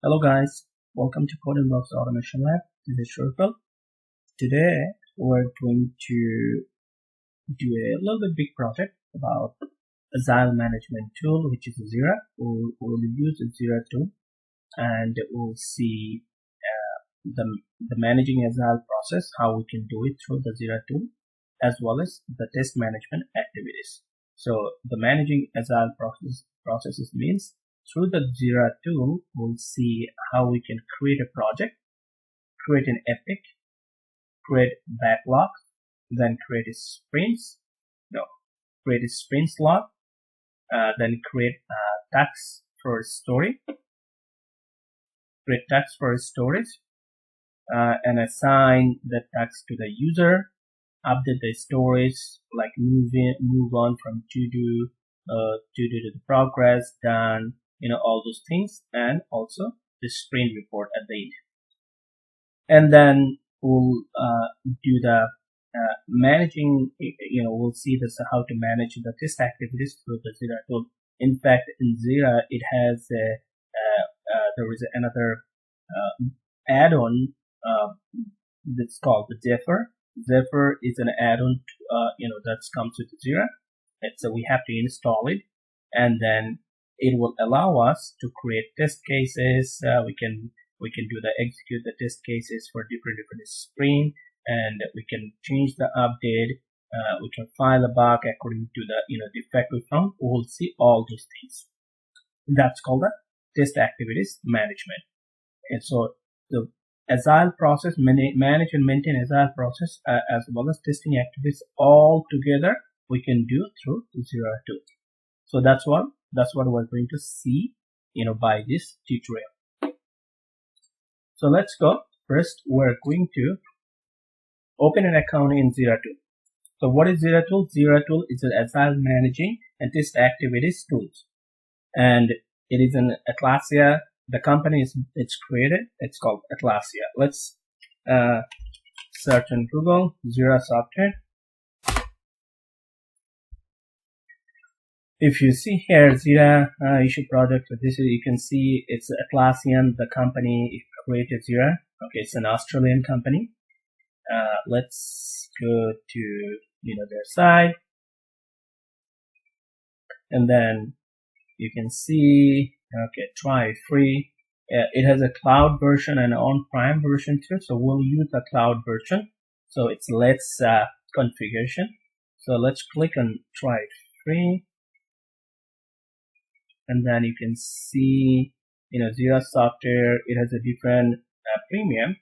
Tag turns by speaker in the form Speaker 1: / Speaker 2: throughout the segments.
Speaker 1: Hello guys, welcome to Code and Blocks Automation Lab. This is Shurfil. Today we're going to do a little bit big project about Agile management tool, which is Jira. We'll use the Jira tool and we'll see the managing Agile process, how we can do it through the Jira tool, as well as the test management activities. So the managing Agile processes means through the Jira tool, we'll see how we can create a project, create an epic, create backlog, then create a sprint log, then create tags for a story, and assign the tags to the user, update the stories, like move on from to do to the progress, done, all those things, and also the sprint report at the end. And then we'll do the managing, we'll see this how to manage the test activities through the Jira tool. In fact, in Jira, it has there is another add-on that's called the Zephyr. Zephyr is an add-on, that comes with Jira. So we have to install it, and then it will allow us to create test cases. We can execute the test cases for different sprint, and we can change the update. We can file a bug according to the defect we found. We'll see all those things. That's called the test activities management. And so the Agile process, manage and maintain Agile process, as well as testing activities all together, we can do through Jira tool. So that's what we're going to see, by this tutorial. So let's go. First, we're going to open an account in Jira tool. So what is Jira tool? Jira tool is an Agile managing and test activities tools, and it is an Atlassian. The company it's created. It's called Atlassian. Let's search on Google Jira software. If you see here Jira issue project, you can see it's Atlassian. The company created Jira. Okay, it's an Australian company. Let's go to their site, and then you can see, okay, try free. It has a cloud version and on-prem version too, so we'll use the cloud version. So it's less configuration. So let's click on try free, and then you can see Jira software. It has a different premium.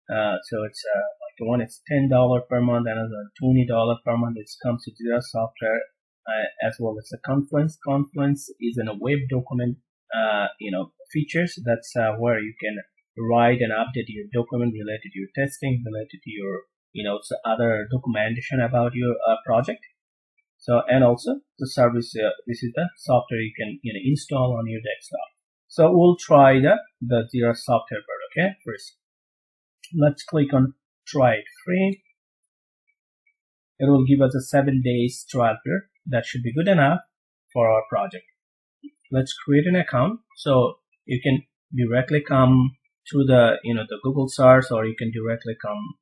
Speaker 1: So it's like one is $10 per month, another $20 per month. It comes to Jira software, as well as a Confluence. Confluence is in a web document features. That's where you can write and update your document related to your testing, related to your other documentation about your project. So, and also the service, this is the software you can install on your desktop. So we'll try the Jira software part. Okay, first let's click on try it free. It will give us a 7 days trial period. That should be good enough for our project. Let's create an account. So you can directly come to the the Google search, or you can directly come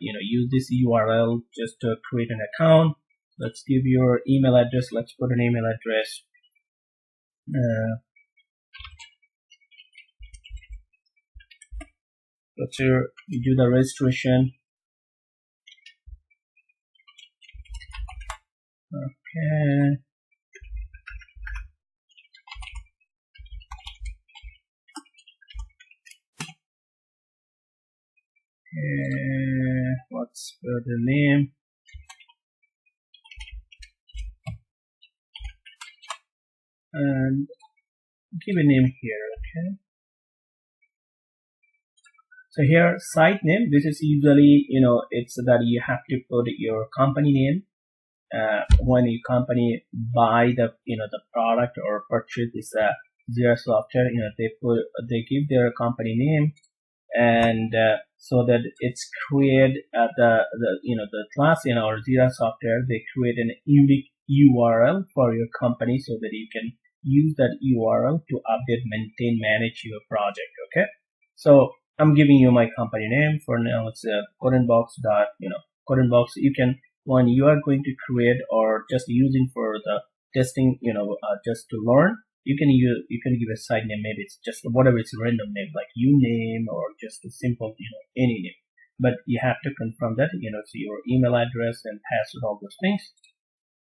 Speaker 1: use this URL just to create an account. Let's give your email address. Let's put an email address. Let's do the registration. Okay. What's the name? And give a name here. Okay. So here, site name. This is usually it's that you have to put your company name. When your company buy the the product or purchase this Jira software, they give their company name, and so that it's create the Atlassian or Jira software. They create an unique URL for your company so that you can use that URL to update, maintain, manage your project. Okay, so I'm giving you my company name for now. It's a Codenbox dot, Codenbox. You can, when you are going to create or just using for the testing, just to learn, you can give a site name. Maybe it's just whatever, it's a random name like uname or just a simple, any name. But you have to confirm that, it's your email address and password, all those things.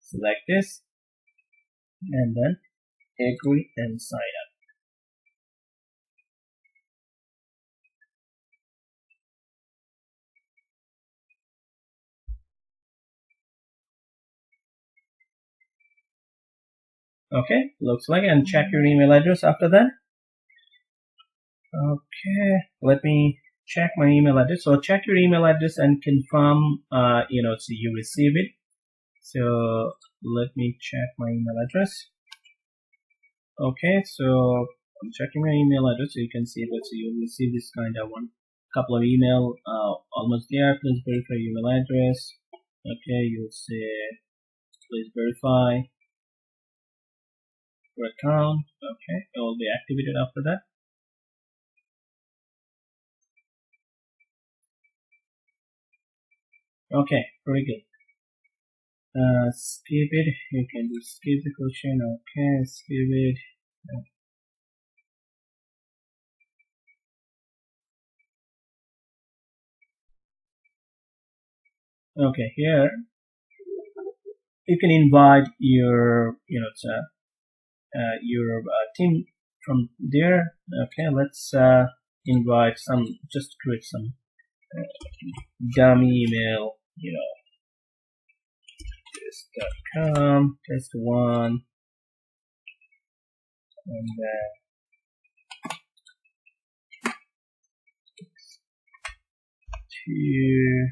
Speaker 1: Select this and then agree and sign up. Okay, looks like, and check your email address after that. Okay, let me check my email address. So check your email address and confirm, so you receive it. So let me check my email address. Okay, so I'm checking my email address, so you can see that you will receive this kind of one couple of email almost there. Please verify your email address. Okay, you'll say please verify your account. Okay, it will be activated after that. Okay, very good. Skip it. You can do skip the question. Okay, skip it. Okay, here you can invite your, your team from there. Okay, let's invite some. Just create some dummy email. Test.com, test one, and two.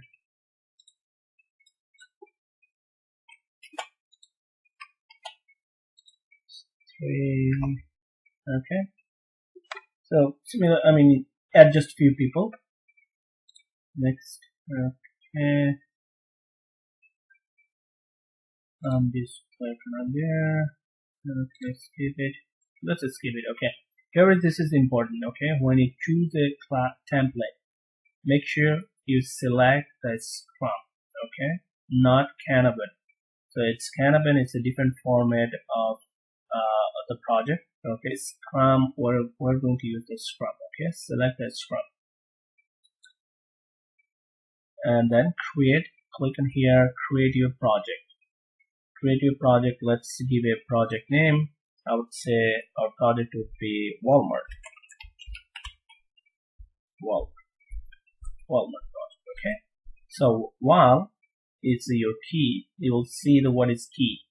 Speaker 1: Okay, so similar, add just a few people. Next, okay, this icon on there. Okay, skip it. Let's just skip it. Okay, here this is important. Okay, when you choose a template, make sure you select the Scrum. Okay, not Kanban. So it's Kanban. It's a different format of the project. Okay, Scrum, we're going to use the Scrum. Okay, select the Scrum and then create. Click on here, create your project. Create your project. Let's give a project name. I would say our project would be Walmart. Walmart project. Okay, so while it's your key, you will see the what is key.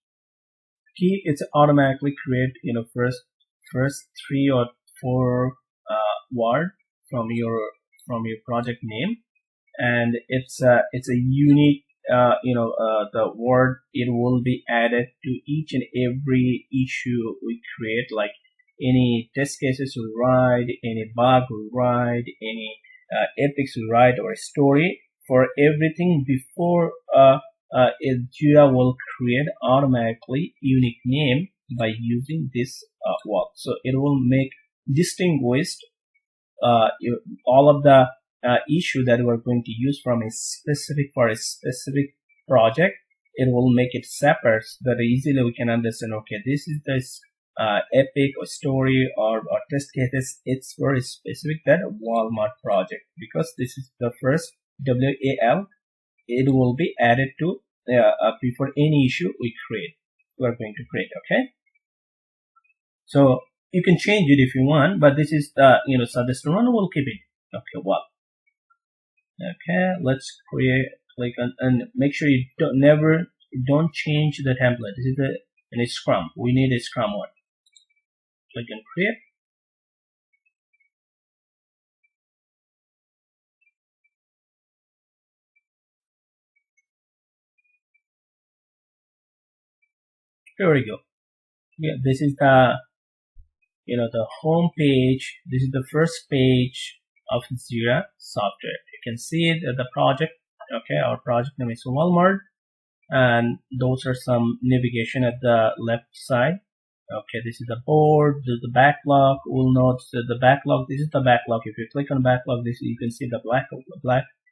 Speaker 1: Key, it's automatically create first 3 or 4 word from your project name, and it's a unique the word, it will be added to each and every issue we create, like any test cases we write, any bug we write, any ethics we write, or a story. For everything before Jira will create automatically unique name by using this word. So it will make distinguished all of the issue that we're going to use from a specific project. It will make it separate so that easily we can understand, okay, this is this epic or story or test cases, it's very specific that Walmart project, because this is the first WAL. It will be added to before any issue we're going to create. Okay, so you can change it if you want, but this is the suggested one. We'll keep it. Okay, well, okay, let's click on and make sure you don't change the template. This is a Scrum. We need a Scrum one. Click on create. Here we go. Yeah, this is the the home page. This is the first page of Jira software. You can see the project. Okay, our project name is Walmart, and those are some navigation at the left side. Okay, this is the board, this is the backlog. We'll note that the backlog, this is the backlog. If you click on backlog, this you can see the black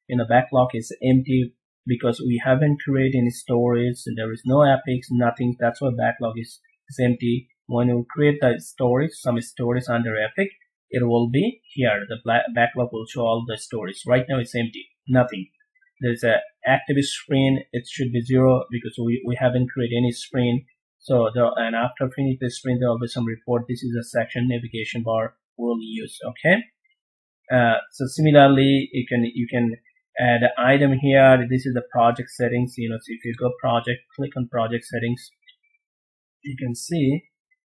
Speaker 1: in the backlog is empty because we haven't created any storage. There is no epics, nothing. That's why backlog is empty. When you create the storage, some storage under epic, it will be here. The backlog will show all the storage. Right now it's empty, nothing. There's a active sprint. It should be 0 because we haven't created any sprint. So and after finish the sprint, there will be some report. This is a section navigation bar we'll use. Okay. So similarly, you can add an item here. This is the project settings. So if you go project, click on project settings, you can see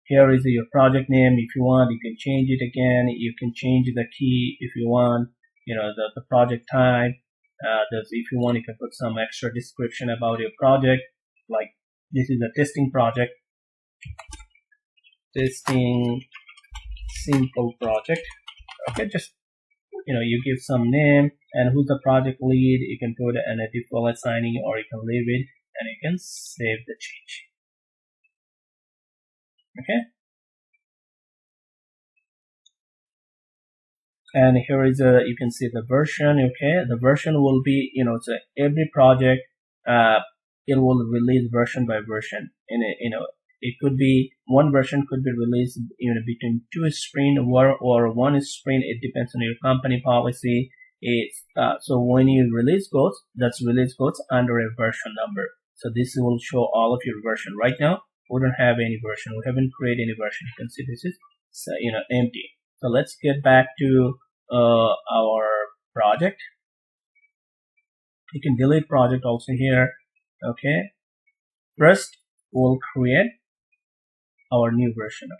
Speaker 1: here is your project name. If you want, you can change it again. You can change the key if you want. The project type. If you want, you can put some extra description about your project, like this is a testing project, testing simple project. Okay, just you give some name and who's the project lead. You can put an a default assigning, or you can leave it and you can save the change. Okay, and here is you can see the version. Okay, the version will be so every project it will release version by version. And it could be one version could be released between 2 sprint or 1 sprint. It depends on your company policy. So when you release codes, that's release codes under a version number. So this will show all of your version. Right now we don't have any version. We haven't created any version. You can see this is empty. So let's get back to our project. You can delete project also here. Okay, first we'll create our new version.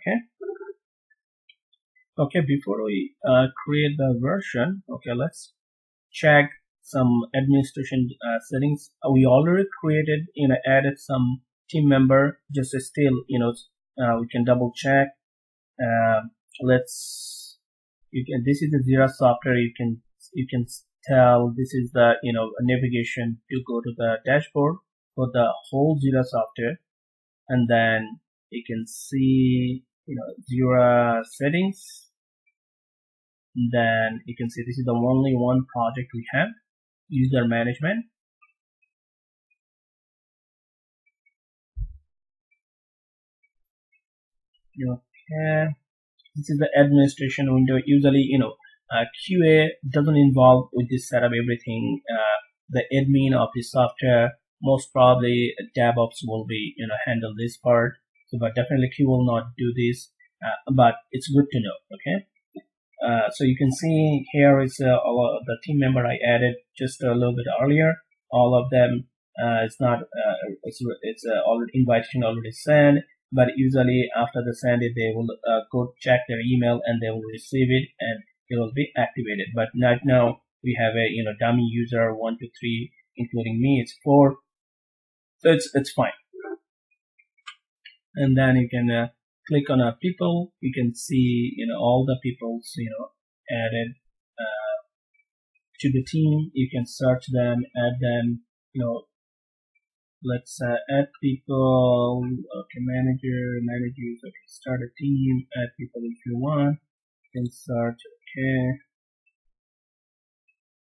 Speaker 1: Okay, before we create the version, okay, let's check some administration settings. We already created added some team member. Just still we can double check. This is the Jira software. You can tell this is the navigation to go to the dashboard for the whole Jira software, and then you can see Jira settings. Then you can see this is the only one project we have, user management. Okay, this is the administration window. Usually QA doesn't involve with this setup everything. The admin of the software, most probably DevOps will be handle this part. So, but definitely Q will not do this. But it's good to know. Okay. So you can see here is all of the team member I added just a little bit earlier. All of them, it's not it's already invitation already sent. But usually after the send it, they will go check their email and they will receive it and it will be activated. But right now we have a dummy user 1 to 3, including me, it's 4. So it's fine. And then you can click on people. You can see all the people's added to the team. You can search them, add them. Let's add people. Okay, managers. Okay, start a team. Add people if you want. Insert. Okay.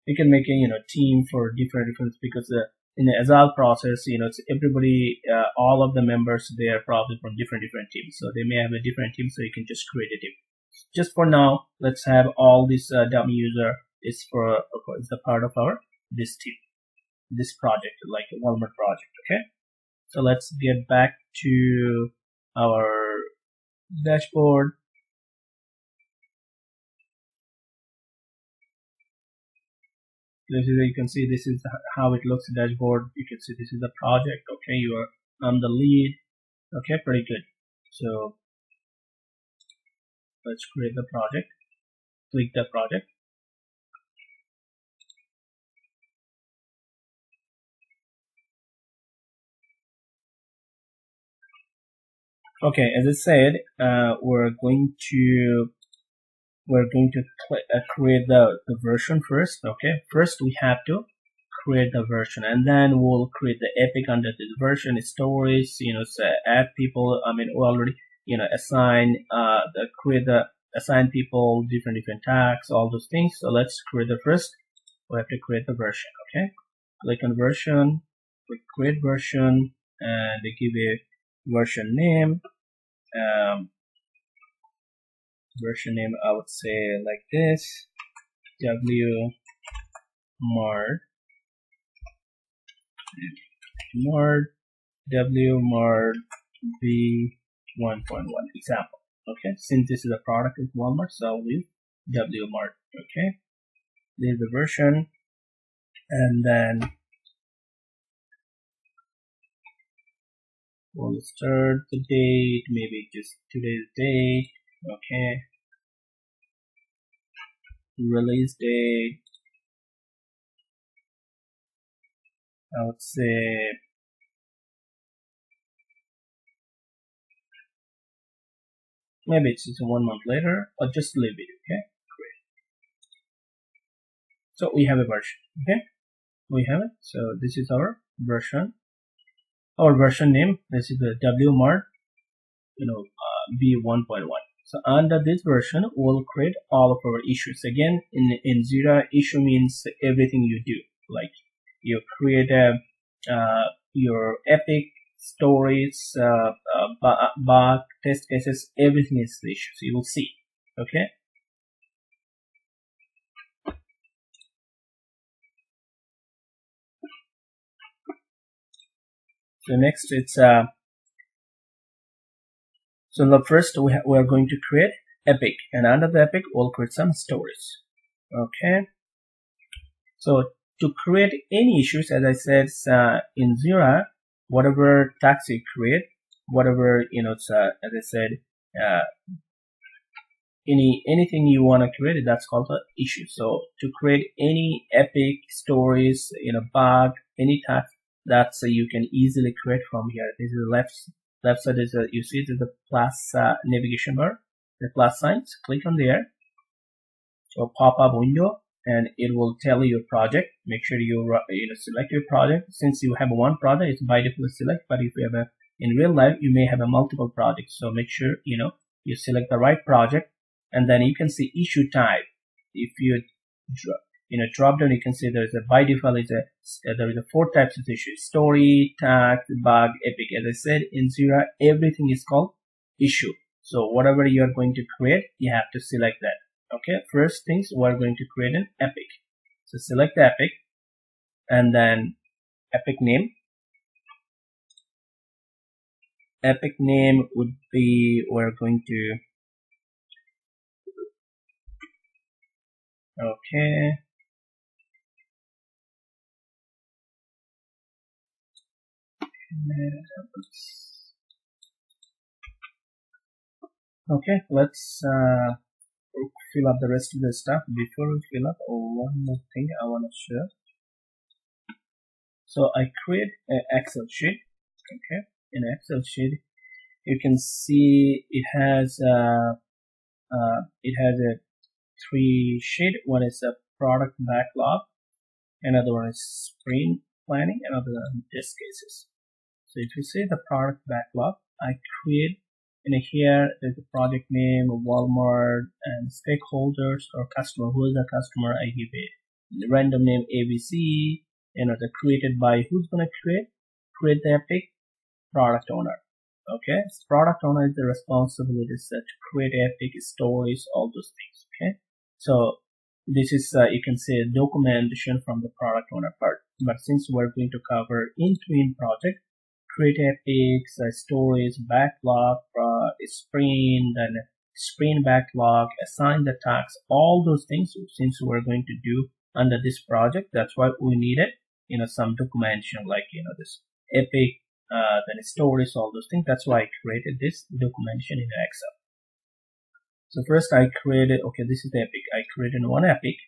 Speaker 1: You can make a team for different because in the Agile process, it's everybody, all of the members, they are probably from different teams. So they may have a different team, so you can just create a team. Just for now, let's have all this dummy user is the part of this team, this project, like a Walmart project. Okay. So let's get back to our dashboard. You can see this is how it looks dashboard. You can see this is the project. Okay, I'm the lead. Okay, pretty good. So let's create the project. Click the project. Okay, as I said, we're going to create the version first. Okay, first we have to create the version, and then we'll create the epic under this version storage. Add people. I mean, we already assign people different tags, all those things. So let's create the first. We have to create the version. Okay, click on version, click create version, and they give a version name. Version name I would say like this: wmard wmard v1.1 example. Okay, since this is a product of Walmart, so I'll leave wmard. Okay, there's the version, and then we'll start the date, maybe just today's date. Okay, release date, I would say maybe it's just 1 month later, or just leave it. Okay, great. So we have a version. Okay, we have it. So this is our version, name. This is the wmart v1.1. So under this version, we'll create all of our issues. Again, in Jira, issue means everything you do. Like you create your epic, stories, bug, test cases, everything is the issues. You will see. Okay. So next, it's so the first we are going to create epic, and under the epic we'll create some stories. Okay, so to create any issues, as I said, in Jira, whatever tags you create, whatever it's as I said, anything you want to create, that's called an issue. So to create any epic, stories, bug, any tag, that's you can easily create from here. This is the left side is you see the plus navigation bar, the plus signs. Click on there, so pop-up window, and it will tell you your project. Make sure you select your project. Since you have one project, it's by default select, but if you have in real life, you may have a multiple projects, so make sure you select the right project. And then you can see issue type. If you drop down, you can see there's a by default there is a 4 types of issues: story, tag, bug, epic. As I said, in Jira, everything is called issue. So whatever you are going to create, you have to select that. Okay, first things, we're going to create an epic. So select the epic, and then epic name. Epic name would be, we're going to okay, let's fill up the rest of the stuff. Before we fill up, one more thing I want to share. So I create an Excel sheet. Okay, in Excel sheet, you can see it has a 3 sheet. One is a product backlog, another one is sprint planning, another one test cases. So if you see the product backlog, I create in here, there's a project name, Walmart, and stakeholders or customer. Who is the customer? I give it the random name ABC. The created by, who's gonna create the epic? Product owner. Okay, so product owner is the responsibility to create epic, stories, all those things. Okay, so this is you can say documentation from the product owner part. But since we're going to cover in-between project, create epics, stories, backlog, sprint, then sprint backlog, assign the tasks, all those things. Since we're going to do under this project, that's why we needed some documentation, like this epic, then stories, all those things. That's why I created this documentation in Excel. So first I created, okay, this is the epic. I created one epic,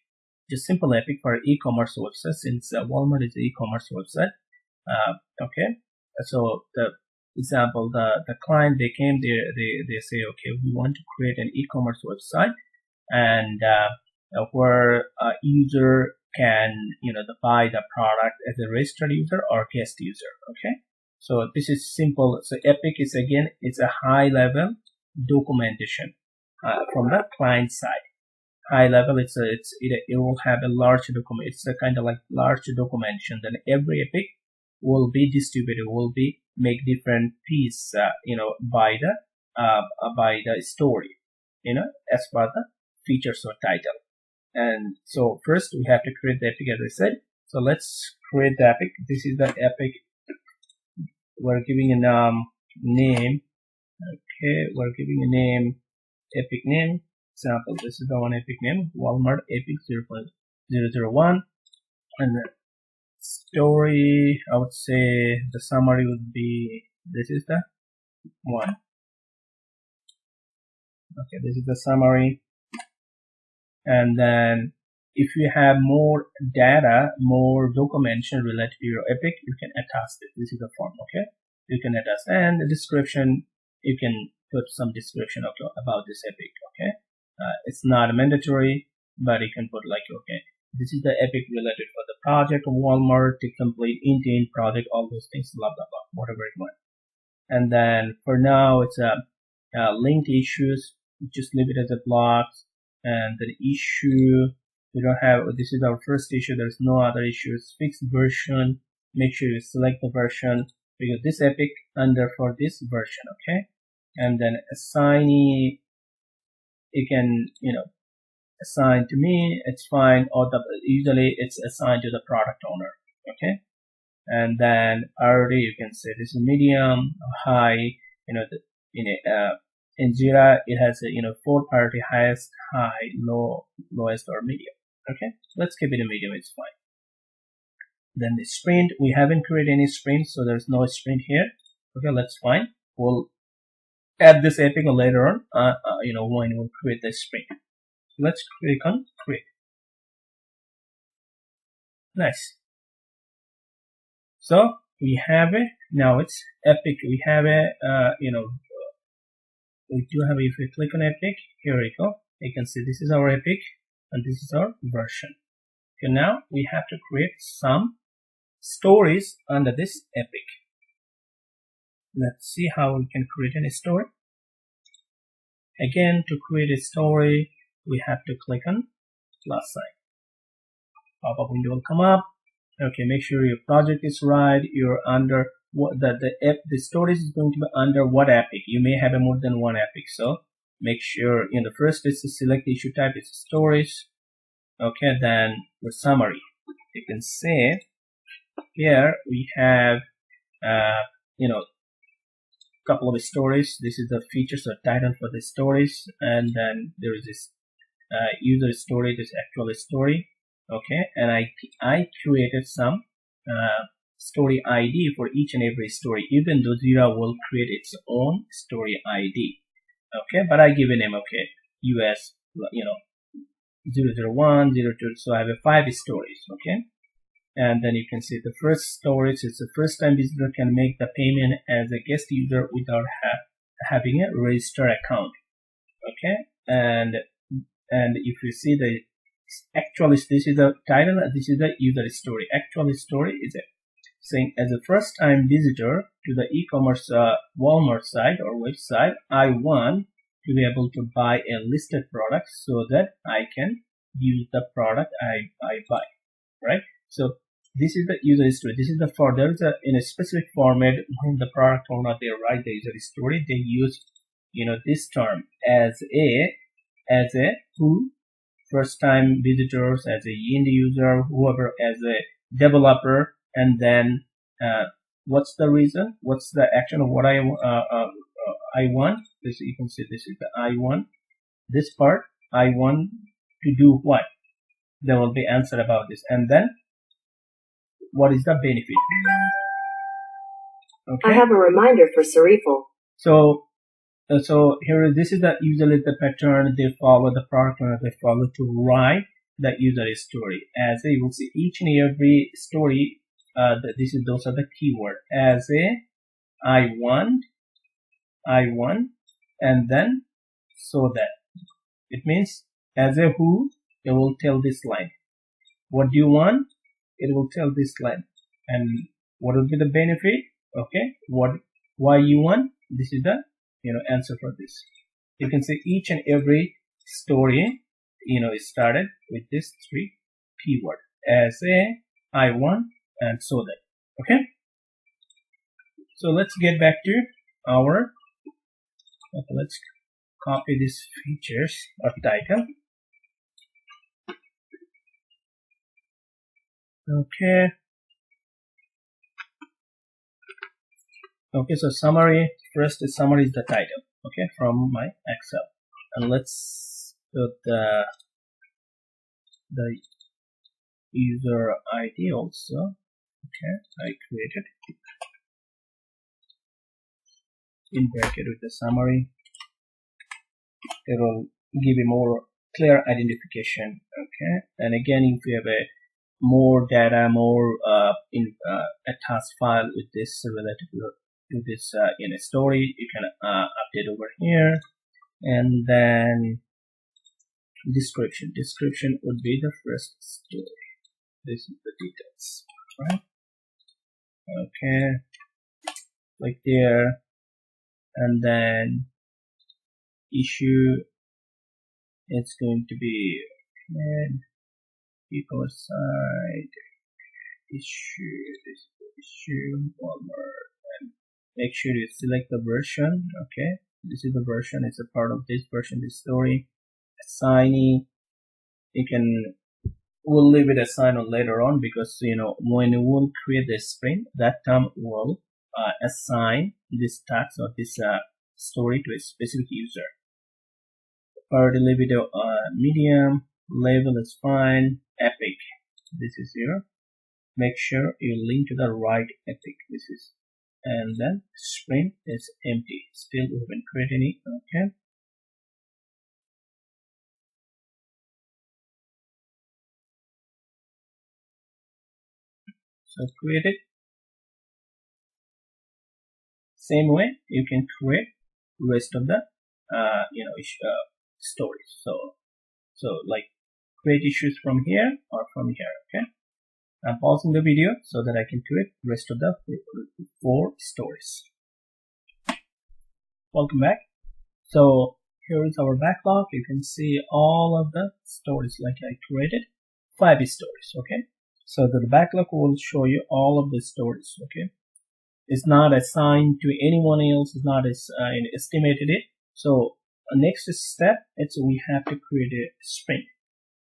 Speaker 1: just simple epic for e-commerce website, since Walmart is an e-commerce website. Okay, so the example, the client, they came there, they say, okay, we want to create an e-commerce website, and where a user can buy the product as a registered user or guest user. Okay, so this is simple. So epic is, again, it's a high level documentation from the client side. High level, it will have a large document. It's a kind of like large documentation. Then every epic will be distributed, will be make different piece, by the story, as per the features or title. And so first we have to create the epic, as I said. So let's create the epic. This is the epic. We're giving a name. Okay, we're giving a name, epic name. Example, this is the one epic name, Walmart epic 0.001. And the story, I would say the summary would be, this is the one. Okay, this is the summary. And then if you have more data, more documentation related to your epic, you can attach it. This is the form. Okay, you can attach, and the description, you can put some description about this epic. Okay, it's not mandatory, but you can put like, okay, this is the epic related for the project of Walmart to complete end-to-end project, all those things, blah blah blah, whatever you want. And then for now, it's linked issues. Just leave it as a block. And the issue, we don't have, this is our first issue, there's no other issues. Fixed version, make sure you select the version, because this epic under for this version. Okay, and then assignee, you can assign to me, it's fine, or usually it's assigned to the product owner. Okay, and then already you can say this is medium, high. In Jira, it has a 4 priority: highest, high, low, lowest, or medium. Okay, let's keep it a medium, it's fine. Then the sprint, we haven't created any sprint, so there's no sprint here. Okay, that's fine. We'll add this epic later on, when we'll create the sprint. Let's click on create. Nice. So we have it now. It's epic. We have a we do have, if we click on epic, here we go, you can see this is our epic and this is our version. Okay, now we have to create some stories under this epic. Let's see how we can create any story. Again, to create a story, we have to click on plus sign. Pop-up window will come up. Okay, make sure your project is right. You're under what the stories is going to be under what epic. You may have more than one epic, so make sure in the first is to select the issue type, it's stories. Okay, then the summary, you can say here we have couple of stories. This is the features or title for the stories, and then there is this user story, this actual story. Okay, and I created some story ID for each and every story, even though Jira will create its own story ID. Okay, but I give a name. Okay, US 001, 02, so I have 5 stories. Okay, and then you can see the first story is the first time visitor can make the payment as a guest user without having a registered account. Okay, and if you see the actually, this is the title, this is the user story. Actual story is saying, as a first time visitor to the e-commerce Walmart site or website, I want to be able to buy a listed product so that I can use the product I buy, right? So this is the user story. This is the there's in a specific format when the product owner they write the user story, they use this term as a who, first time visitors, as a end user, whoever, as a developer, and then what's the reason, what's the action of what I want. This, you can see this is the I want, this part I want to do what, there will be answer about this, and then what is the benefit. Okay, I have a reminder for Sariful. So here, this is usually the pattern they follow, the product owner they follow to write the user story. As you will see, each and every story, those are the keyword. As a, I want, and then so that. It means as a who, it will tell this line. What do you want? It will tell this line. And what will be the benefit? Okay, why you want? This is the answer for this. You can see each and every story, is started with this 3 keyword as a, I1, and so that. Okay. So let's get back to our, okay, let's copy these features of title. Okay. Okay, so summary, first is summary is the title, okay, from my Excel. And let's put the user ID also. Okay, I created in bracket with the summary. It will give a more clear identification. Okay, and again, if you have a more data, more a task file with this related to this in a story, you can update over here. And then description would be the first story. This is the details, right? Okay, click there, and then issue, it's going to be people side issue, this issue, Walmart, and make sure you select the version. Okay, this is the version, it's a part of this version, this story. Assignee, you can, we'll leave it assign on later on, because when you will create the sprint, that time will assign this task or this story to a specific user. Priority video medium, label is fine, epic, this is here. Make sure you link to the right epic, this is, and then sprint is empty, still we haven't created any. Okay, so create it. Same way you can create rest of the stories. So like create issues from here or from here. Okay, I'm pausing the video so that I can create rest of the 4 stories. Welcome back. So here is our backlog. You can see all of the stories, like I created 5 stories. Okay, so the backlog will show you all of the stories. Okay, it's not assigned to anyone else, it's not estimated it. So next step, it's we have to create a sprint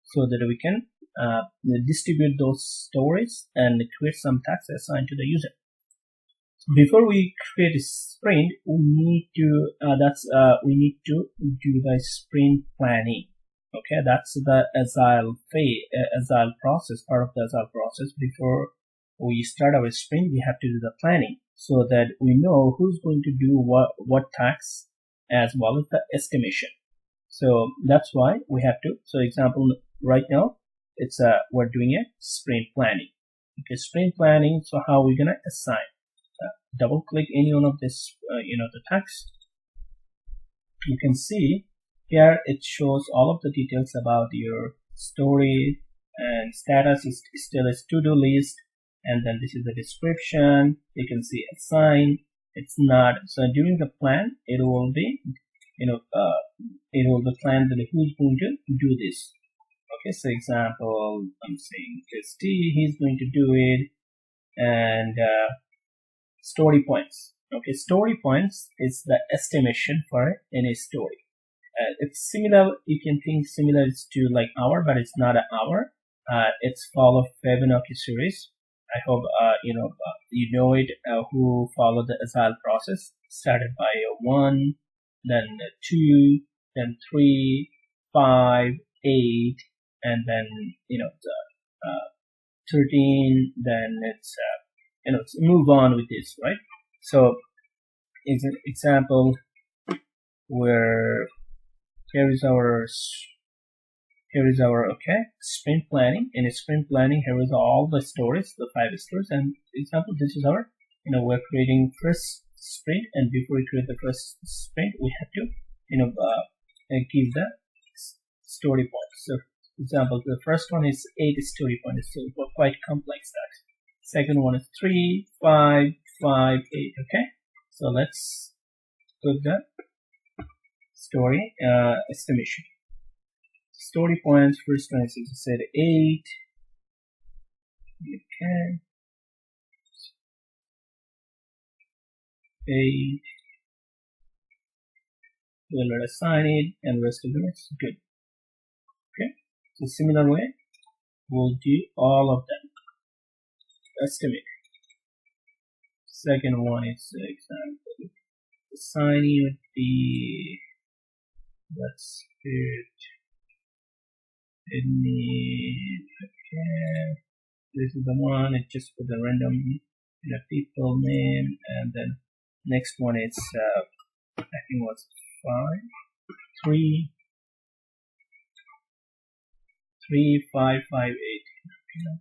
Speaker 1: so that we can distribute those stories and create some tasks assigned to the user. Before we create a sprint, we need to we need to do the sprint planning. Okay, that's the Agile process, part of the Agile process. Before we start our sprint, we have to do the planning so that we know who's going to do what tasks, as well as the estimation. So that's why we have to. So example, right now it's we're doing a sprint planning. Okay, sprint planning. So how are we gonna assign? Double click any one of this the text. You can see here it shows all of the details about your story, and status is still a to-do list, and then this is the description. You can see assign, it's not. So during the plan, it will be it will be planned that who's going to do this. Okay, so example, I'm saying Christy, he's going to do it. And story points. Okay, story points is the estimation for any story. It's similar, you can think similar to like hour, but it's not an hour. It's follow Fibonacci series. I hope you know it, who follow the Agile process. Started by 1, then 2, then 3, 5, 8, and then the 13. Then it's it's move on with this, right? So it's an example where here is our okay sprint planning. In a sprint planning, here is all the stories, the 5 stories, and example, this is our we're creating first sprint, and before we create the first sprint, we have to give the story points. So example, the first one is 8 story points, so quite complex task. Second one is 3, 5, 5, 8. Okay, so let's put the story estimation. Story points, first one is said 8. Okay. 8. We'll assign it and rest of it is good. Okay. So similar way, we'll do all of them. Estimate. Second one is example. Assigning would be, let's put any, okay. This is the one, it just put the random people name, and then next one is I think was 5, 3, 3, 5, 5, 8. Okay.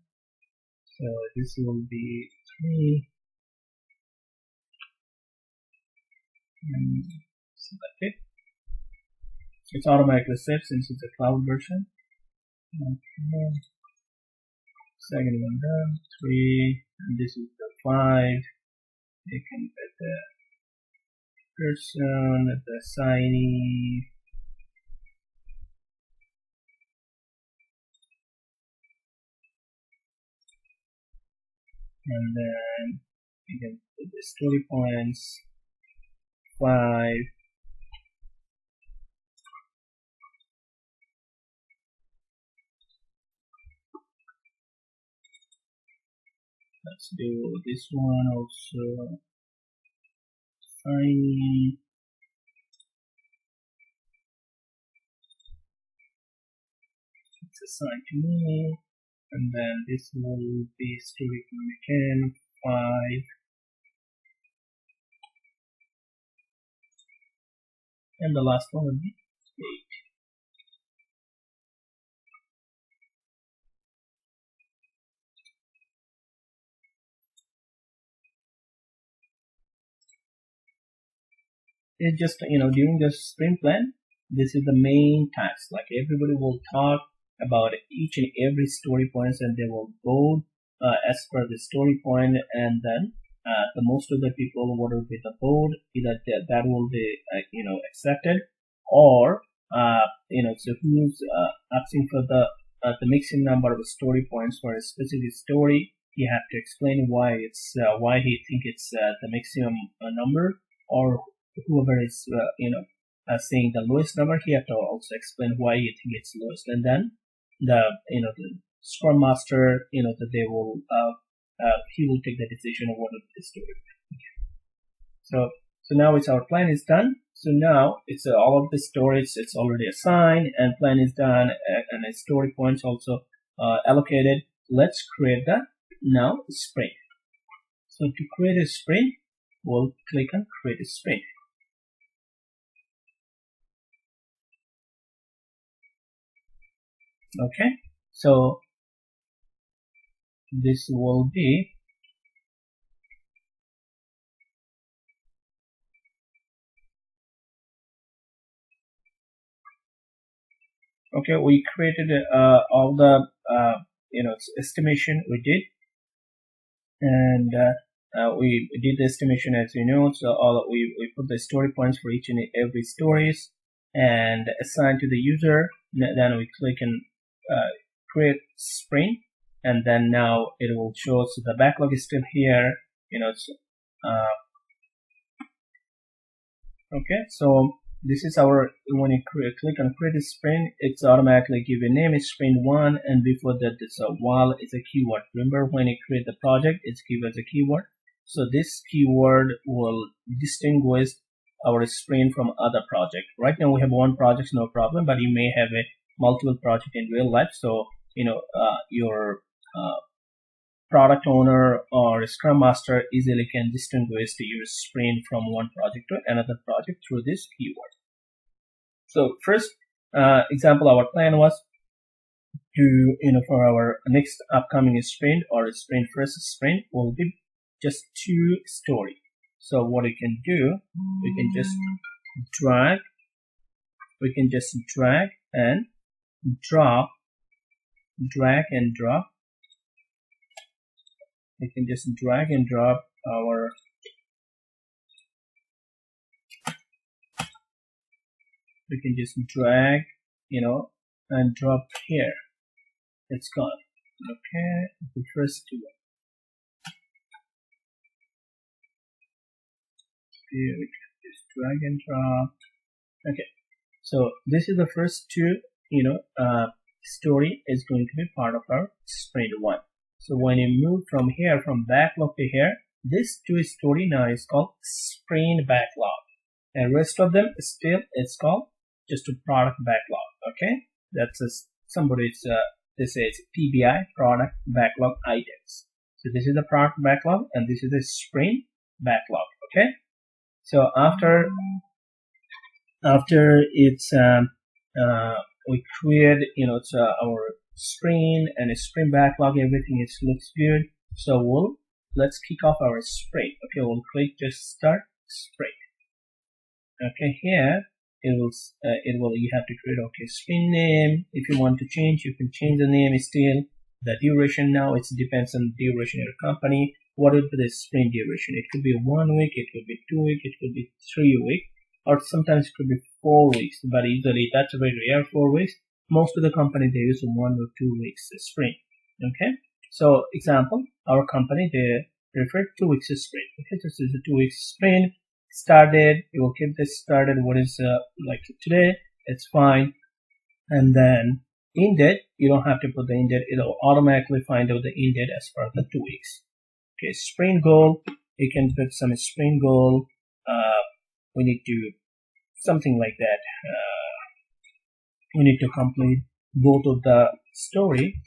Speaker 1: So this will be 3, and select it. It's automatically saved since it's a cloud version. Okay. Second one done, 3, and this is the 5. You can put the person, the assignee, and then you can put the story points 5. Let's do this one also. Assignee. It's assigned to me, and then this will be story point again 5. And the last one will be 8. It's just, during the sprint plan, this is the main task. Like everybody will talk about each and every story points, and they will vote as per the story point, and then the most of the people, what will be the vote, either that will be accepted, or so who's asking for the maximum number of story points for a specific story. You have to explain why it's why he think it's the maximum number, or whoever is saying the lowest number, he have to also explain why you think it's lowest, and then the Scrum Master, that they will he will take the decision of what is to do. So now it's our plan is done. So now it's all of the stories, it's already assigned, and plan is done, and a story points also allocated. Let's create the now sprint. So to create a sprint, we'll click on create a sprint. Okay, so this will be okay. We created all the estimation we did, and we did the estimation as you know. So we put the story points for each and every stories and assign to the user. Then we click and create sprint, and then now it will show. So the backlog is still here. Okay, so this is our, when you click on create a sprint, it's automatically give a name is sprint 1, and before that it's a while is a keyword. Remember, when you create the project, it's give as a keyword. So this keyword will distinguish our sprint from other project. Right now we have one project, no problem, but you may have a multiple project in real life. So your product owner or Scrum Master easily can distinguish your sprint from one project to another project through this keyword. So first example, our plan was to, for our next upcoming sprint or sprint first sprint will be just 2 story. So what we can do, we can just drag and drop, drag and drop. We can just drag and drop our we can just drag, and drop here. It's gone. Okay, the first two. Here we can just drag and drop. Okay, so this is the first two, story is going to be part of our sprint one. So when you move from here, from backlog to here, this two story now is called sprint backlog, and rest of them still it's called just a product backlog. Okay, that's somebody's this is PBI, product backlog items. So this is the product backlog and this is the sprint backlog. Okay, so after it's we create it's our sprint and a sprint backlog, everything looks good. So let's kick off our sprint. Okay, we'll click just start sprint. Okay, here you have to create sprint name. If you want to change, you can change the name. Still the duration, now it depends on the duration of your company. What would be the sprint duration? It could be 1 week, it could be 2 weeks, it could be 3 weeks, or sometimes it could be 4 weeks, but usually that's very rare, 4 weeks. Most of the company they use 1 or 2 weeks sprint. Okay, so example, our company they prefer 2 weeks sprint. Okay, this is a 2 weeks sprint. Started, you will keep this started. What is like today? It's fine. And then ended, you don't have to put the ended. It'll automatically find out the ended as part of the 2 weeks. Okay, sprint goal. You can put some sprint goal. We need to something like that. We need to complete both of the story.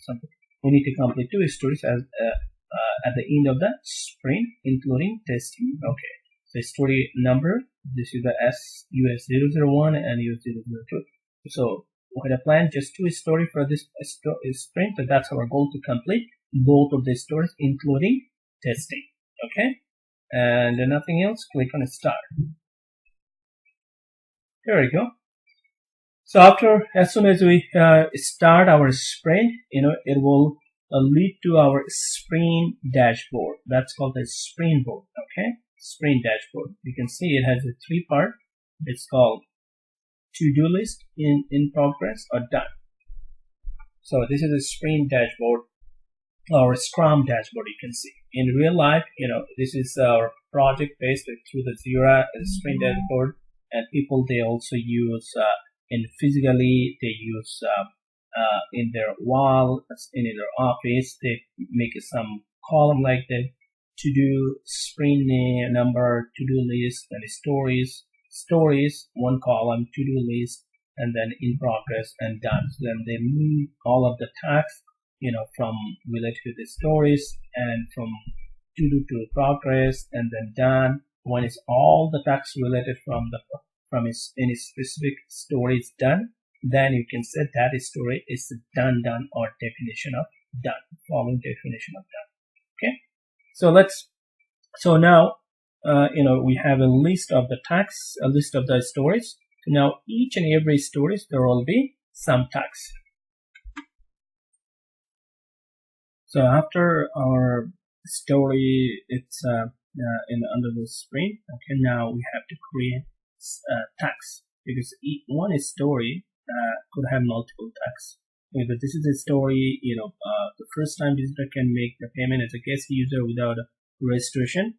Speaker 1: We need to complete 2 stories at the end of the sprint, including testing. Okay. The story number, this is the US001 and US002. So we had a plan just 2 stories for this sprint, but that's our goal, to complete both of the stories, including testing. Okay, and nothing else. Click on start. There we go. So as soon as we start our sprint, it will lead to our sprint dashboard. That's called the sprint board. Okay. Sprint dashboard. You can see it has a 3-part. It's called to-do list, in progress, or done. So this is a sprint dashboard or Scrum dashboard. You can see in real life, this is our project based through the Jira sprint dashboard, and people they also use physically they use in their wall, in their office, they make some column like that. To do sprint name, number, to-do list, and stories, 1 column, to-do list, and then in progress and done. So then they move all of the tasks, from related to the stories, and from to-do to progress, and then done. When it's all the tasks related from any specific story is done, then you can set that story is done, or definition of done, following definition of done. Okay. So now, we have a list of the tasks, a list of the stories. So now each and every stories, there will be some tasks. So after our story, it's under the sprint. Okay, now we have to create tasks, because each one story could have multiple tasks. But this is a story, the first time visitor can make the payment as a guest user without registration.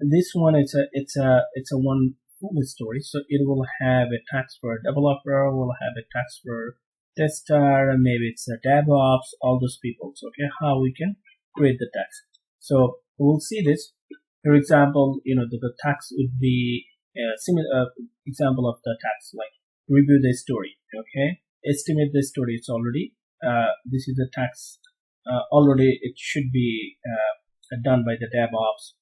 Speaker 1: This one, it's a one full story, so it will have a task for a developer, will have a task for tester, and maybe it's a DevOps, all those people. So okay, how we can create the task. So we'll see this. For example, the task would be a similar example of the task, like review the story. Okay. Estimate the story. It's already this is the task already. It should be done by the DevOps.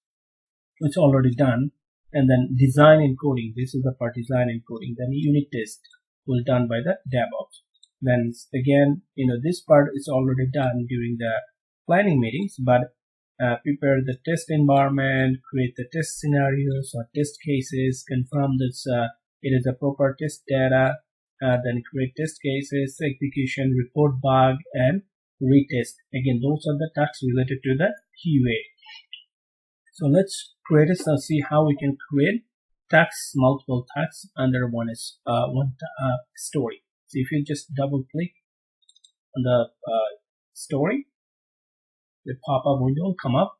Speaker 1: It's already done. And then design and coding. This is the part, design and coding. Then unit test will done by the DevOps. Then again, this part is already done during the planning meetings. But prepare the test environment, create the test scenarios or test cases, confirm that it is a proper test data. Then create test cases, execution, report bug, and retest. Again, those are the tasks related to the QA. So let's create it and see how we can create tags, multiple tags under one story. So if you just double click on the story, the pop-up window will come up,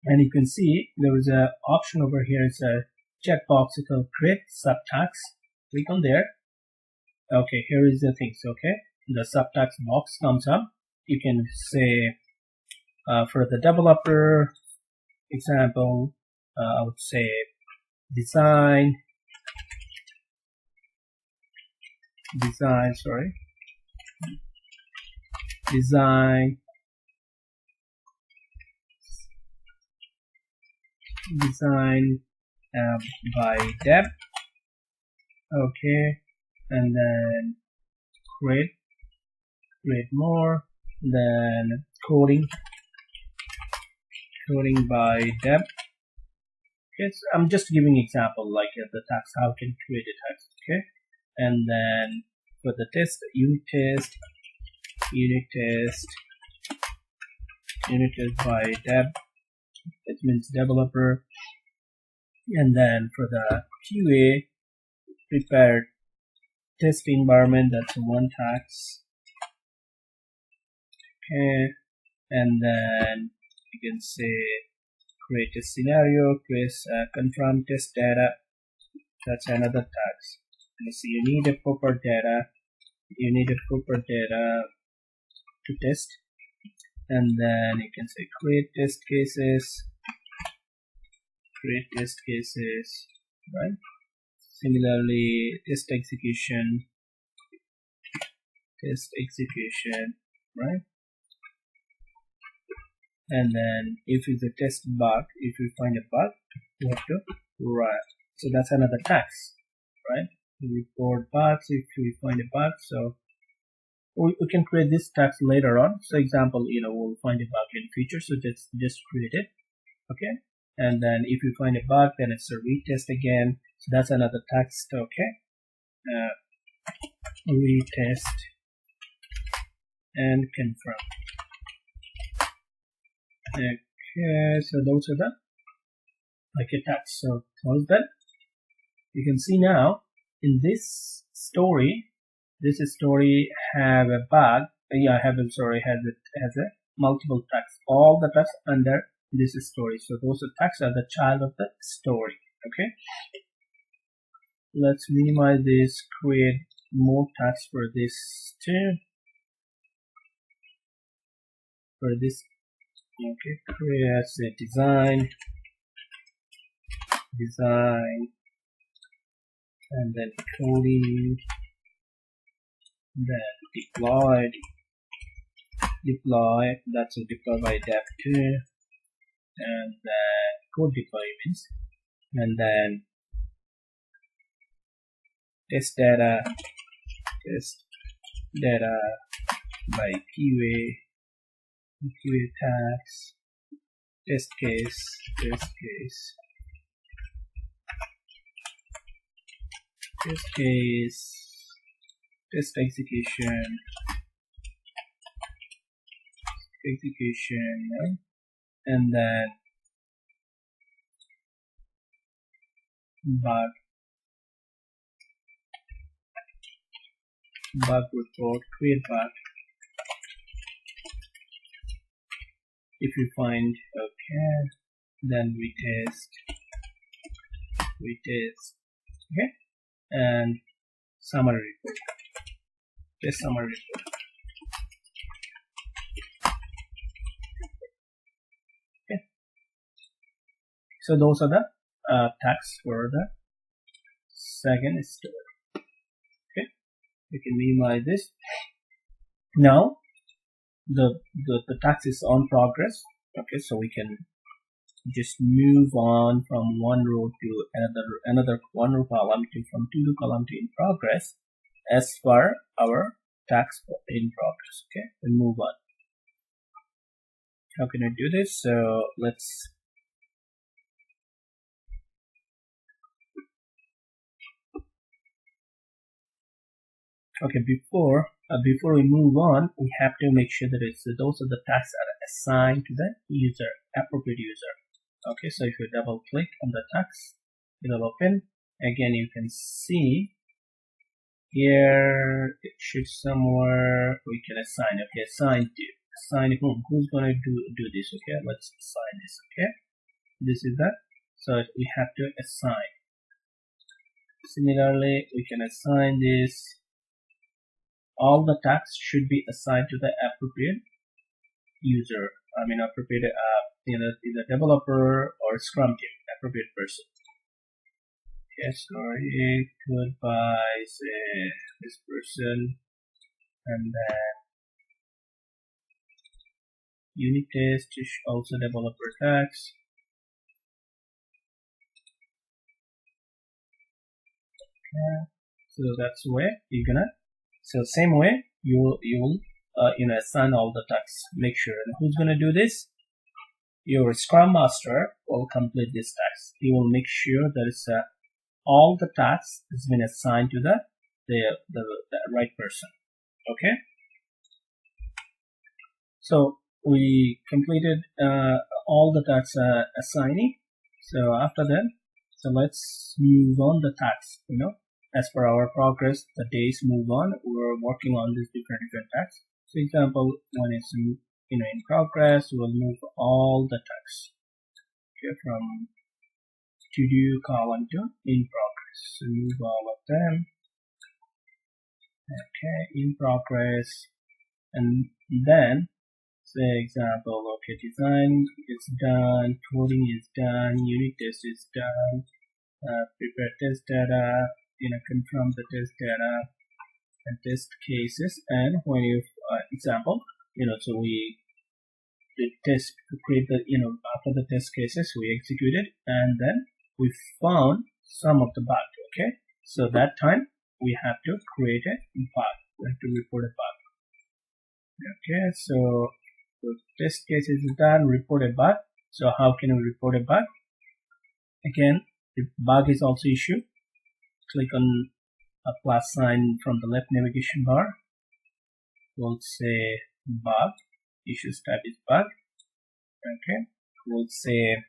Speaker 1: and you can see there is a option over here. It's a checkbox. It will create subtags. Click on there. Okay, here is the things. Okay, the subtags box comes up. You can say for the developer example, I would say design, design by Deb. Okay, and then create more, then coding by Deb. Okay, so I'm just giving example like the tags, how you can create a tag. Okay, and then for the test, unit test by Deb, that means developer. And then for the QA, prepared test environment, that's one tags. Okay, and then you can say create a scenario, confirm test data, that's another tags. And so you need a proper data to test, and then you can say create test cases, right? Similarly, test execution, right? And then if it's a test bug, if you find a bug, you have to run. So that's another tags, right? Report bugs if we find a bug. So we can create this tags later on. So example, we'll find a bug in future, so just create it. Okay, and then if you find a bug, then it's a retest again. So that's another text. Okay, retest and confirm. Okay, so those are the text. So close that. You can see now in this story have a bug. Has a multiple tags. All the tags under this story. So those tags are the child of the story. Okay. Let's minimize this. Create more tags for this too. For this, okay. Create a design, and then coding, then deploy. That's a deploy by Deb too, and then code deployments, and then test data by QA tags, test case, test execution, right? And then bug report, create bug. If you find, okay, then we test, okay, and summary report, test summary report. Okay, so those are the tags for the second story. Okay, we can minimize this. Now the task is on progress. Okay, so we can just move on from one row to another one row column from to-do column to in progress as per our task in progress. Okay, and move on. How can I do this? So let's before we move on, we have to make sure that those are the tasks are assigned to the appropriate user. Okay, so if you double click on the task, it'll open. Again, you can see here it should somewhere we can assign. Okay, assign whom, who's going to do this. Okay, let's assign this. Okay, this is that. So we have to assign. Similarly, we can assign this. All the tasks should be assigned to the appropriate user. I mean, appropriate either developer or Scrum team, appropriate person. Okay, sorry, goodbye, say this person, and then unit test is also developer tags. Okay, so that's where you're gonna. So same way you will assign all the tasks. Make sure. And who's gonna do this? Your Scrum Master will complete this task. He will make sure that it's all the tasks has been assigned to the right person. Okay. So we completed all the tasks assigning. So after that, so let's move on the tasks. As per our progress, the days move on. We're working on these different tasks. So example, when it's in progress, we'll move all the tasks. Okay, from to do column to in progress. So move all of them. Okay, in progress, and then say example, okay, design is done, coding is done, unit test is done, prepare test data, confirm the test data and test cases. And when you example, so we did test to create the after the test cases we executed, and then we found some of the bug. Okay, so that time we have to create a bug. We have to report a bug. Okay, so the test case is done, report a bug. So how can we report a bug? Again, if bug is also issued, click on a plus sign from the left navigation bar. We'll say bug, issues type is bug. Okay, we'll say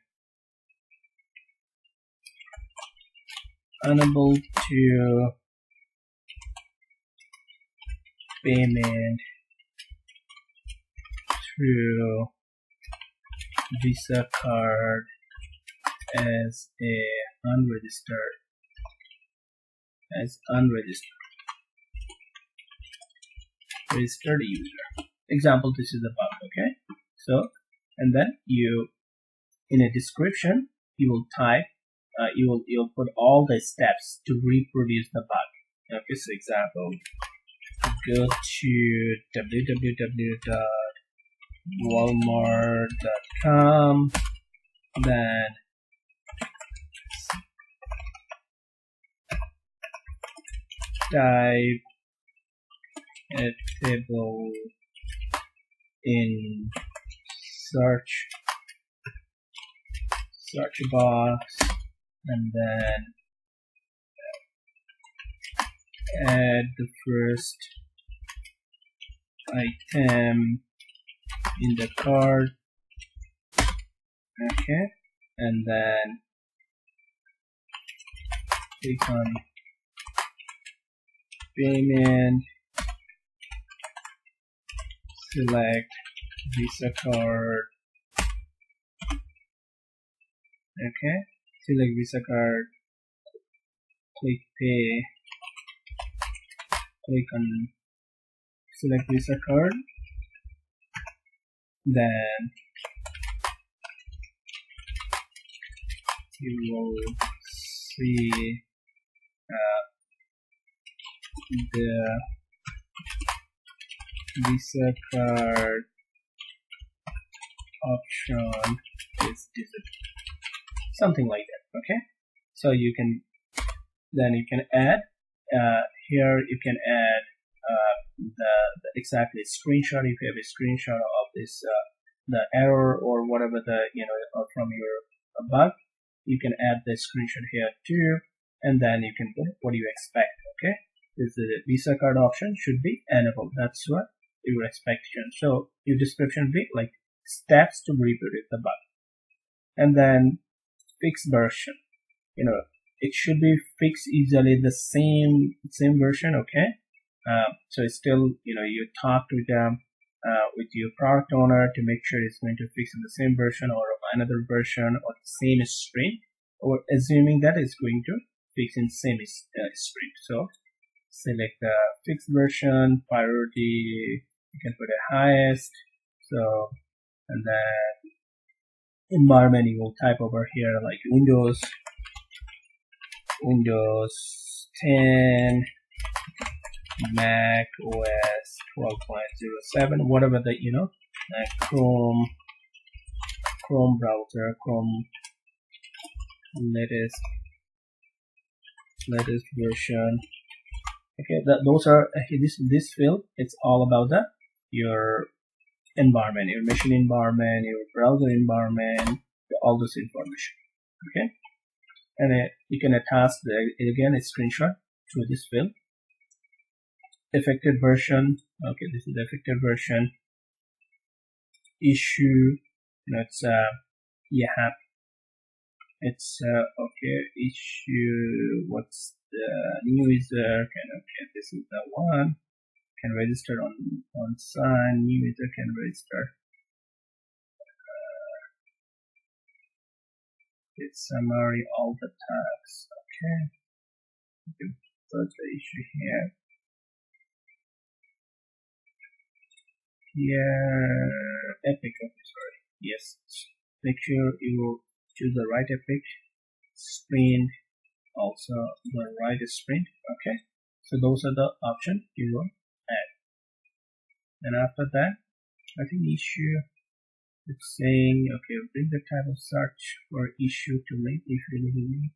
Speaker 1: unable to payment through Visa card as unregistered registered user. Example, this is a bug. Okay, so and then you in a description you will type you'll put all the steps to reproduce the bug. Okay, so example, go to www.walmart.com, then type a table in search box, and then add the first item in the cart. Okay, and then click on payment, select Visa card. Okay, select Visa card, click pay, click on select Visa card, then you will see the Visa card option is disabled, something like that. Okay, so you can add here you can add the exactly screenshot. If you have a screenshot of this the error or whatever or from your bug, you can add the screenshot here too, and then you can put what you expect. Okay, this the Visa card option should be enabled. That's what your expectation. So your description will be like steps to reproduce the bug, and then fixed version. it should be fixed easily the same version. Okay, so it's still, you talk with your product owner to make sure it's going to fix in the same version or another version or the same sprint, or assuming that it's going to fix in same sprint. So select the fixed version, priority you can put a highest. So, and then environment you will type over here like Windows 10, Mac OS 12.07, whatever the Chrome browser, Chrome latest version. Okay, those are this field. It's all about your environment, your machine environment, your browser environment, all this information. Okay, and you can attach again a screenshot to this field. Affected version. Okay, this is the affected version. Issue. It's okay. Issue. What's the new user? Okay, this is the one. Can register on sign. New user can register. It's summary all the tags. Okay. Put the issue here. Epic. Okay, sorry. Yes. Make sure you choose the right epic. Sprint. Also the right sprint. Okay. So those are the options you will add. And after that, I think issue. It's saying, okay, bring the type of search for issue to link if you need.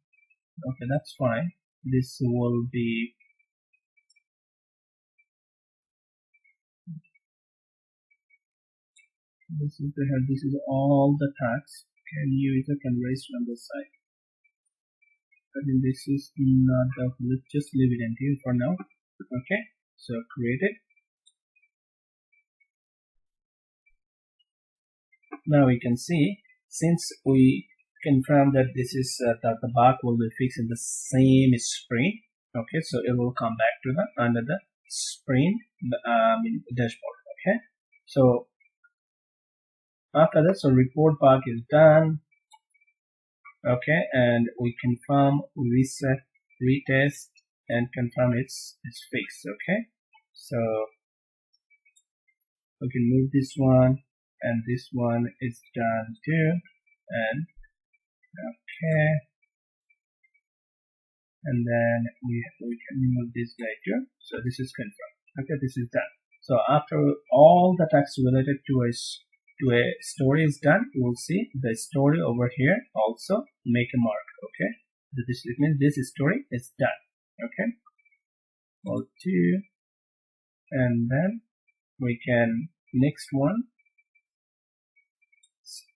Speaker 1: Okay, that's fine. This will be this is all the tags. Okay, user can register on the site. I think this is not the, let's just leave it empty for now. Okay, so create it. Now we can see, since we confirm that this is that the bug will be fixed in the same sprint. Okay, so it will come back to the under the sprint dashboard. Okay, so after that, so report bug is done. Okay, and we confirm, reset, retest, and confirm it's fixed. Okay, so we can move this one, and this one is done too. And okay, and then we can move this guy too. So this is confirmed. Okay, this is done. So after all the tasks related to a story is done, you will see the story over here also make a mark. Okay, so this means this story is done. Okay, all two, and then we can next one,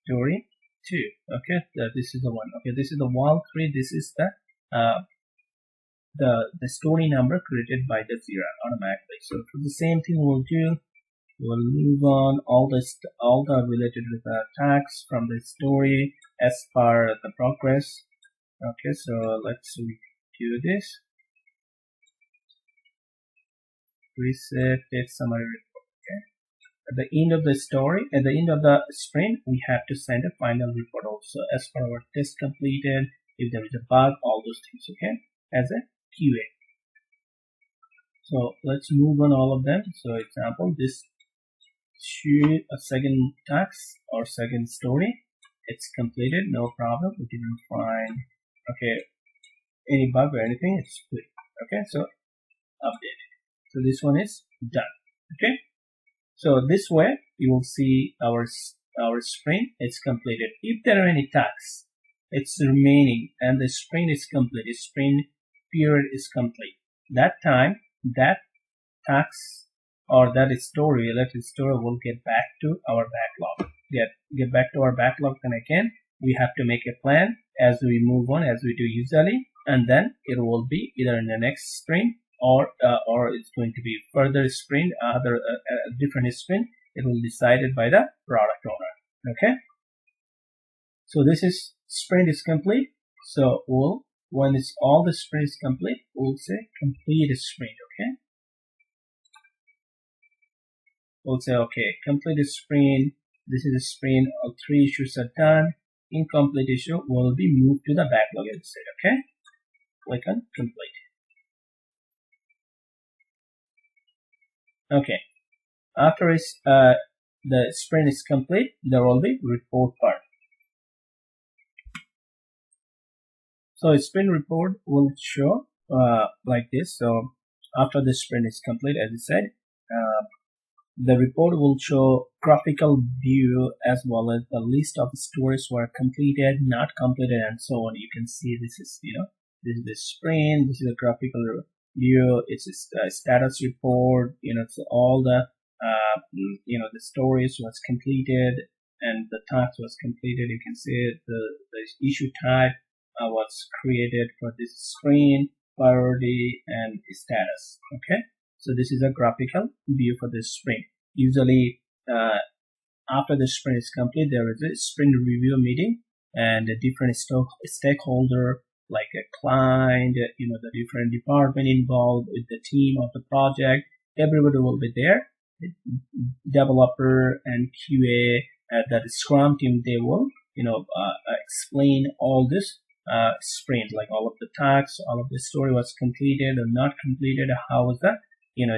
Speaker 1: story 2. Okay, this is the one. Okay, this is the wall 3. This is the story number created by the Jira automatically. So for the same thing we'll do. We'll move on all the related with the tags from the story as per the progress. Okay, so let's do this. Reset date summary report. Okay, at the end of the story, at the end of the sprint, we have to send a final report also as per our test completed, if there is a bug, all those things. Okay, as a QA. So let's move on all of them. So example, this shoot a second task or second story, it's completed, no problem. We didn't find any bug or anything. It's good. Okay, so updated. So this one is done. Okay, so this way you will see our sprint is completed. If there are any tasks, it's remaining and the sprint is complete, the sprint period is complete, that time that task or that related story will get back to our backlog. Get back to our backlog, and again we have to make a plan as we move on, as we do usually, and then it will be either in the next sprint or it's going to be further sprint, different sprint. It will be decided by the product owner. Okay, so this is sprint is complete. So we'll when it's all the sprint is complete, we'll say complete sprint. Okay, we'll say okay, complete sprint. This is a sprint. All 3 issues are done. Incomplete issue will be moved to the backlog instead. Okay, click on complete. Okay, after the sprint is complete, there will be report part. So a sprint report will show like this. So after the sprint is complete, as I said, the report will show graphical view as well as the list of stories were completed, not completed, and so on. You can see this is, this is the sprint, this is a graphical view, it's a status report, it's all the, the stories was completed and the task was completed. You can see the issue type was created for this screen, priority, and status. Okay. So this is a graphical view for this sprint. Usually, after the sprint is complete, there is a sprint review meeting, and a different stakeholder, like a client, the different department involved with the team of the project. Everybody will be there. Developer and QA, that Scrum team, they will, explain all this sprint, like all of the tasks, all of the story was completed or not completed, how was that,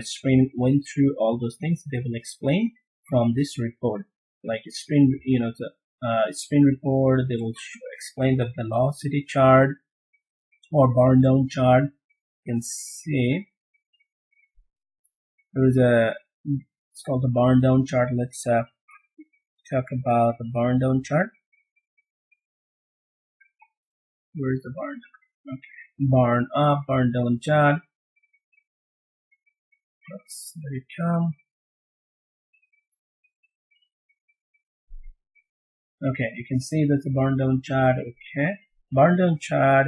Speaker 1: sprint went through all those things. They will explain from this report, like a sprint, the sprint report. They will explain the velocity chart or burn down chart. You can see there is it's called the burn down chart. Let's talk about the burn down chart. Where is the burn down? Okay, burn up, burn down chart. There it come. Okay, you can see that's a burn down chart. Okay, burn down chart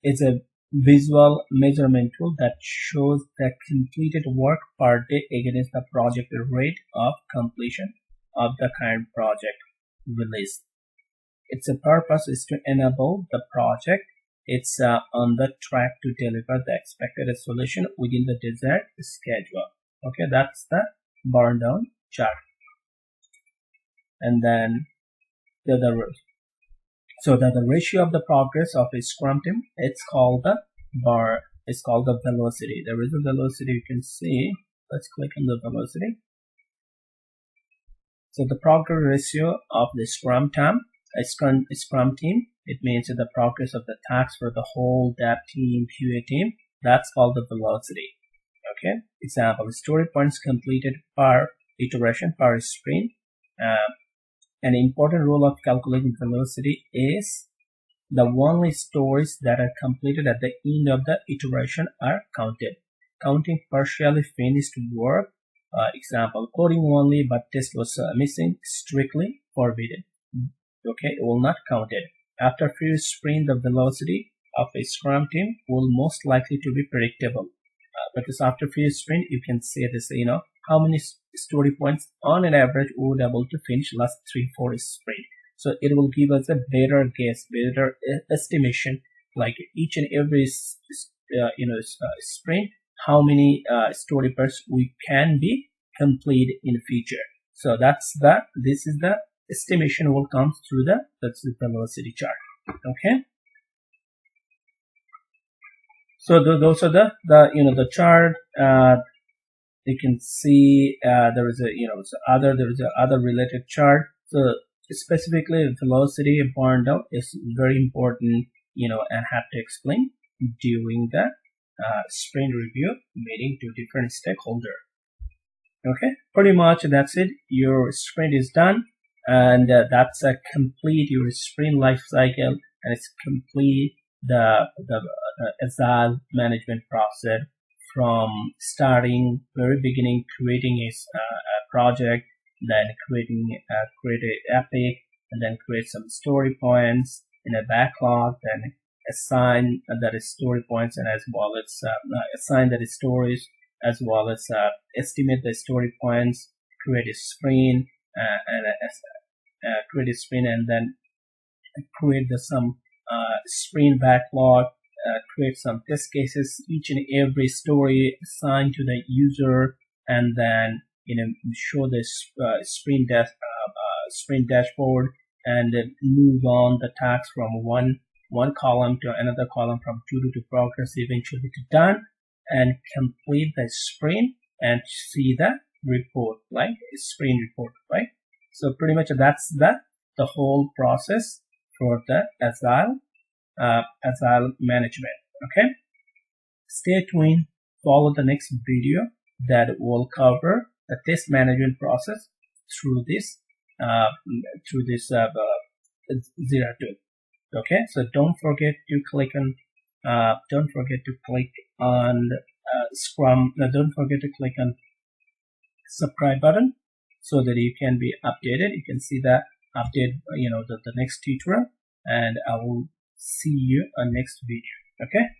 Speaker 1: is a visual measurement tool that shows the completed work per day against the projected rate of completion of the current project release. Its purpose is to enable the project it's on the track to deliver the expected solution within the desired schedule. Okay, that's the burn down chart. And then the ratio of the progress of a Scrum team, it's called the velocity. There is a velocity, you can see. Let's click on the velocity. So the progress ratio of the Scrum team, it means the progress of the tasks for the whole dev team, QA team. That's called the velocity. Okay. Example: story points completed per iteration per sprint. An important rule of calculating velocity is the only stories that are completed at the end of the iteration are counted. Counting partially finished work, example, coding only but test was missing, strictly forbidden. Okay, it will not count it. After few sprint, the velocity of a Scrum team will most likely to be predictable, because after few sprint, you can say this, how many story points on an average we would able to finish last 3-4 sprint. So it will give us a better guess, better estimation, like each and every sprint, how many story points we can be complete in the future. So this is the estimation will come through that's the velocity chart. Okay. So those are the chart. You can see there is a other related chart. So specifically velocity burn down is very important, and have to explain during the sprint review meeting to different stakeholder. Okay, pretty much that's it. Your sprint is done, and that's a complete your sprint life cycle, and it's complete the agile management process from starting very beginning, creating a project, then create an epic, and then create some story points in a backlog, then assign that is story points, and as well as assign that is stories, as well as estimate the story points, create a sprint, create a sprint, and then create some sprint backlog, create some test cases, each and every story assigned to the user, and then show this sprint dashboard, and then move on the tasks from one column to another column, from to do to progress, eventually to done, and complete the sprint and see the report, like sprint report, right? So pretty much that's the whole process for the agile management. Okay, stay tuned, follow the next video that will cover the test management process through this Jira tool. Okay, so don't forget to click on Scrum. Don't forget to click on subscribe button so that you can be updated. You can see that update, the next tutorial, and I will see you on next video. Okay.